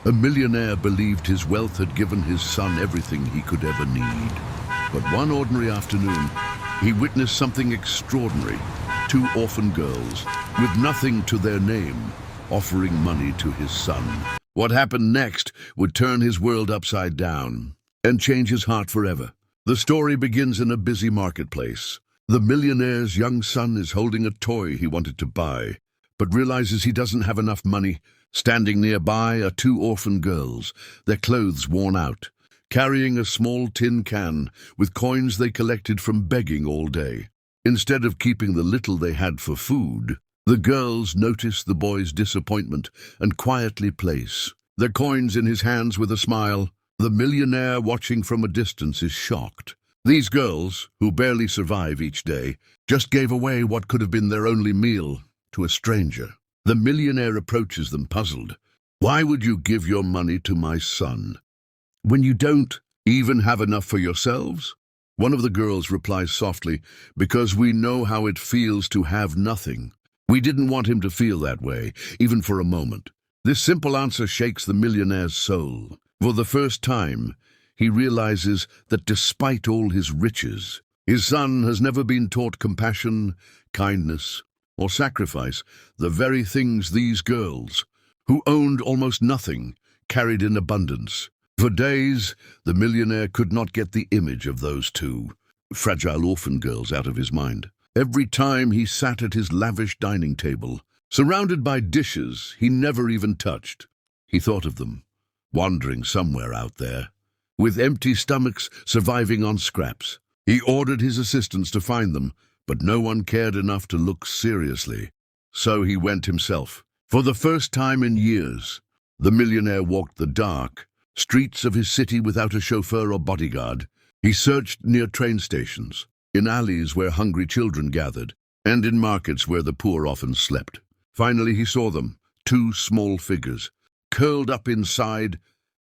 A millionaire believed his wealth had given his son everything he could ever need. But one ordinary afternoon, he witnessed something extraordinary. Two orphan girls, with nothing to their name, offering money to his son. What happened next would turn his world upside down and change his heart forever. The story begins in a busy marketplace. The millionaire's young son is holding a toy he wanted to buy, but realizes he doesn't have enough money. Standing nearby are two orphan girls, their clothes worn out, carrying a small tin can with coins they collected from begging all day. Instead of keeping the little they had for food, the girls notice the boy's disappointment and quietly place their coins in his hands with a smile. The millionaire, watching from a distance, is shocked. These girls, who barely survive each day, just gave away what could have been their only meal to a stranger. The millionaire approaches them, puzzled. "Why would you give your money to my son, when you don't even have enough for yourselves?" One of the girls replies softly, "Because we know how it feels to have nothing. We didn't want him to feel that way, even for a moment." This simple answer shakes the millionaire's soul. For the first time, he realizes that despite all his riches, his son has never been taught compassion, kindness, or sacrifice, the very things these girls, who owned almost nothing, carried in abundance. For days, the millionaire could not get the image of those two fragile orphan girls out of his mind. Every time he sat at his lavish dining table, surrounded by dishes he never even touched, he thought of them, wandering somewhere out there, with empty stomachs, surviving on scraps. He ordered his assistants to find them, but no one cared enough to look seriously. So he went himself. For the first time in years, the millionaire walked the dark streets of his city without a chauffeur or bodyguard. He searched near train stations, in alleys where hungry children gathered, and in markets where the poor often slept. Finally he saw them, two small figures, curled up inside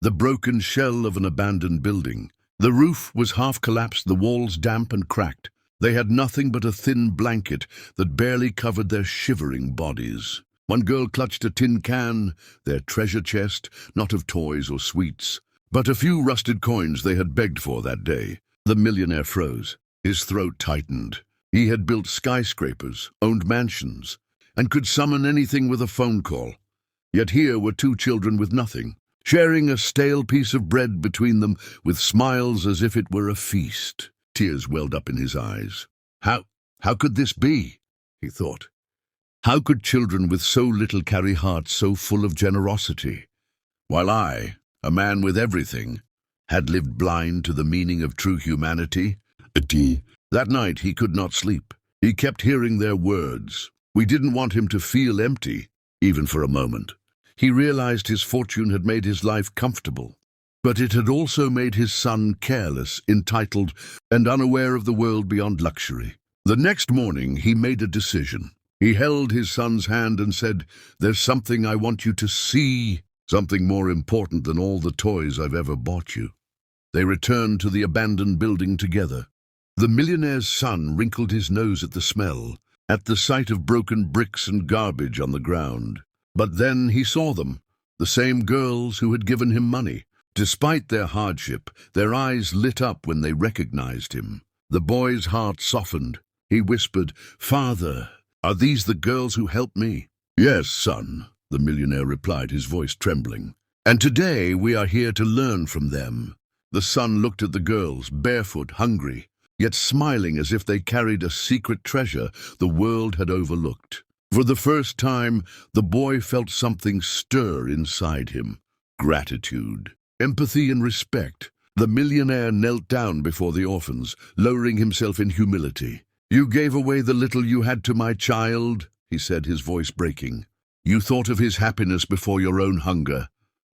the broken shell of an abandoned building. The roof was half collapsed, the walls damp and cracked. They had nothing but a thin blanket that barely covered their shivering bodies. One girl clutched a tin can, their treasure chest, not of toys or sweets, but a few rusted coins they had begged for that day. The millionaire froze. His throat tightened. He had built skyscrapers, owned mansions, and could summon anything with a phone call. Yet here were two children with nothing, sharing a stale piece of bread between them, with smiles as if it were a feast. Tears welled up in his eyes. How could this be? He thought. How could children with so little carry hearts so full of generosity, while I, a man with everything, had lived blind to the meaning of true humanity? That night he could not sleep. He kept hearing their words. We didn't want him to feel empty, even for a moment. He realized his fortune had made his life comfortable, but it had also made his son careless, entitled, and unaware of the world beyond luxury. The next morning he made a decision. He held his son's hand and said, "There's something I want you to see, something more important than all the toys I've ever bought you." They returned to the abandoned building together. The millionaire's son wrinkled his nose at the smell, at the sight of broken bricks and garbage on the ground. But then he saw them, the same girls who had given him money. Despite their hardship, their eyes lit up when they recognized him. The boy's heart softened. He whispered, "Father, are these the girls who helped me?" "Yes, son," the millionaire replied, his voice trembling. "And today we are here to learn from them." The son looked at the girls, barefoot, hungry, yet smiling as if they carried a secret treasure the world had overlooked. For the first time, the boy felt something stir inside him. Gratitude, empathy and respect. The millionaire knelt down before the orphans, lowering himself in humility. "You gave away the little you had to my child," he said, his voice breaking. "You thought of his happiness before your own hunger.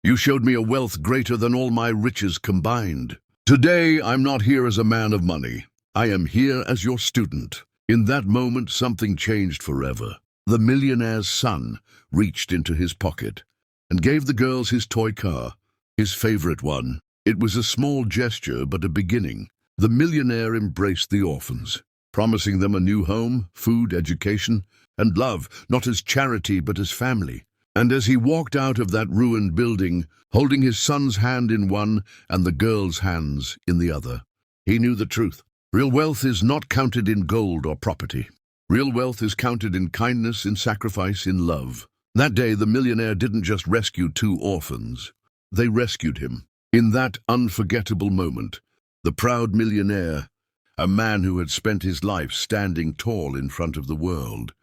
You showed me a wealth greater than all my riches combined. Today, I'm not here as a man of money. I am here as your student." In that moment, something changed forever. The millionaire's son reached into his pocket and gave the girls his toy car, his favorite one. It was a small gesture, but a beginning. The millionaire embraced the orphans, promising them a new home, food, education, and love, not as charity but as family. And as he walked out of that ruined building, holding his son's hand in one and the girl's hands in the other, he knew the truth. Real wealth is not counted in gold or property. Real wealth is counted in kindness, in sacrifice, in love. That day, the millionaire didn't just rescue two orphans. They rescued him. In that unforgettable moment, the proud millionaire, a man who had spent his life standing tall in front of the world,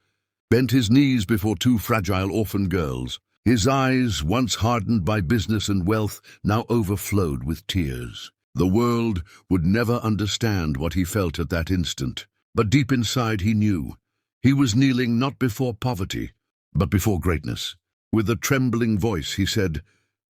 bent his knees before two fragile orphan girls. His eyes, once hardened by business and wealth, now overflowed with tears. The world would never understand what he felt at that instant, but deep inside he knew. He was kneeling not before poverty, but before greatness. With a trembling voice he said,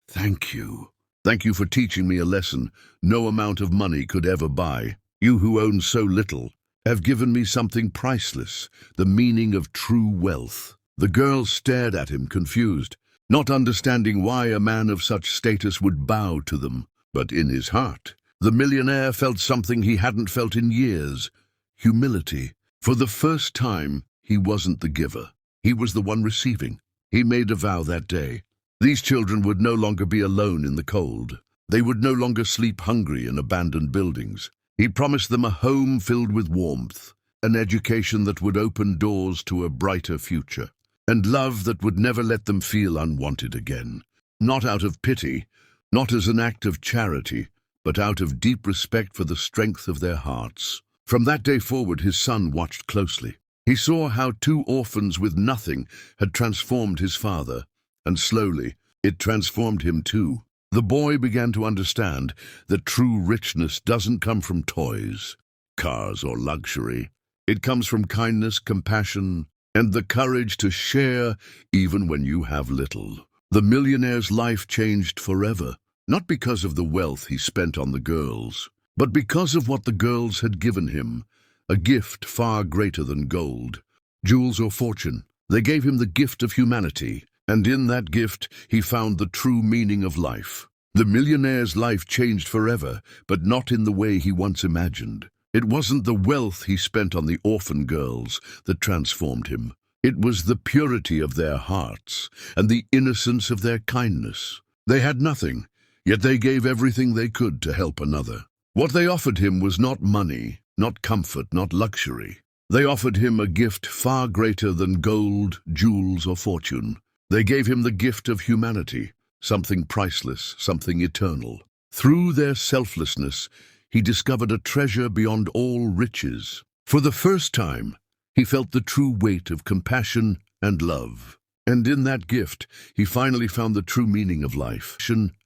"Thank you. Thank you for teaching me a lesson no amount of money could ever buy. You who own so little have given me something priceless, the meaning of true wealth." The girls stared at him, confused, not understanding why a man of such status would bow to them. But in his heart, the millionaire felt something he hadn't felt in years: humility. For the first time, he wasn't the giver. He was the one receiving. He made a vow that day. These children would no longer be alone in the cold. They would no longer sleep hungry in abandoned buildings. He promised them a home filled with warmth, an education that would open doors to a brighter future, and love that would never let them feel unwanted again. Not out of pity, not as an act of charity, but out of deep respect for the strength of their hearts. From that day forward, his son watched closely. He saw how two orphans with nothing had transformed his father, and slowly it transformed him too. The boy began to understand that true richness doesn't come from toys, cars, or luxury. It comes from kindness, compassion, and the courage to share even when you have little. The millionaire's life changed forever, not because of the wealth he spent on the girls, but because of what the girls had given him, a gift far greater than gold, jewels, or fortune. They gave him the gift of humanity, and in that gift he found the true meaning of life. The millionaire's life changed forever, but not in the way he once imagined. It wasn't the wealth he spent on the orphan girls that transformed him. It was the purity of their hearts and the innocence of their kindness. They had nothing, yet they gave everything they could to help another. What they offered him was not money, not comfort, not luxury. They offered him a gift far greater than gold, jewels, or fortune. They gave him the gift of humanity, something priceless, something eternal. Through their selflessness, he discovered a treasure beyond all riches. For the first time, he felt the true weight of compassion and love. And in that gift, he finally found the true meaning of life.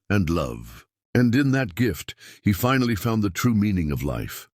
And love. And in that gift, he finally found the true meaning of life.